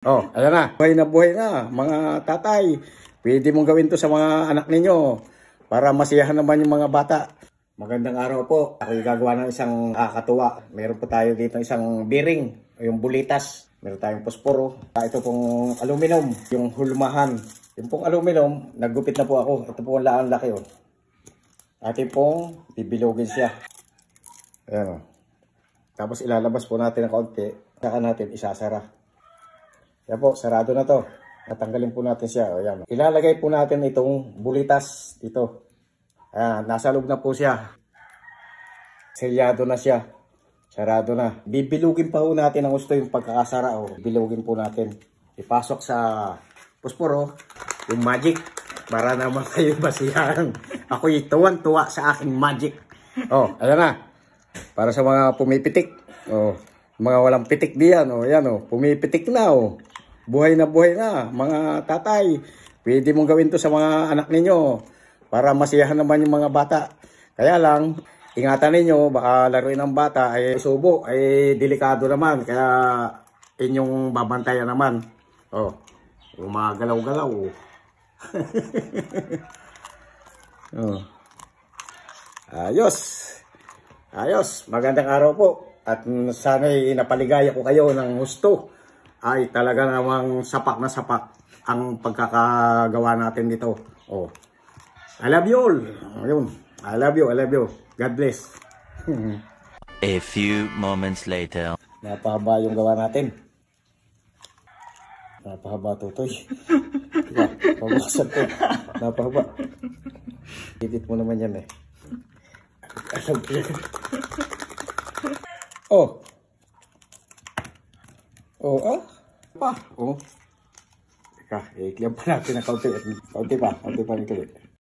Oh, ayan na buhay na mga tatay. Pwede mong gawin to sa mga anak ninyo para masiyahan naman yung mga bata. Magandang araw po. Ako yung gagawa ng isang kakatuwa. Meron po tayo dito isang bearing, yung bulitas. Meron tayong posporo. Ito pong aluminum, yung hulmahan. Yung pong aluminum, naggupit na po ako. Ito po ang laki oh. Atin pong bibilogin siya. Ayan oh. Tapos ilalabas po natin ng kaunti. Saka natin isasara. Yan po, sarado na to. Natanggalin po natin siya. Ayan. Ilalagay po natin itong bulitas dito. Ayan, nasa loob na po siya. Selyado na siya. Sarado na. Bibilugin pa po natin ang gusto yung pagkakasara. O, bilugin po natin. Ipasok sa posporo yung magic. Para naman kayo basihan. Ako yung tuwan-tuwa sa aking magic. Oh, ayan na. Para sa mga pumipitik. Oh, mga walang pitik diyan. Oh, ayan oh. Pumipitik na oh. Buhay na mga tatay. Pwede mong gawin to sa mga anak ninyo para masiyahan naman yung mga bata. Kaya lang, ingatan ninyo, baka laruin ng bata ay subo, ay delikado naman. Kaya inyong babantayan naman. Oh, yung mga galaw-galaw. Oh. Ayos. Ayos. Magandang araw po. At sana'y napaligaya ko kayo ng gusto. Ay talaga namang sapak na sapak ang pagkakagawa natin dito. Oh. I love you all. Ayun. I love you. God bless. A few moments later. Napahaba yung gawa natin. Napahaba tutoy. Diba? Pabuksan ko. Napahaba. Edit mo naman yan eh. Oh. Oh, ah? Pa. Oh. Teka, i-clear pa natin ng kaunti. Kaunti pa ng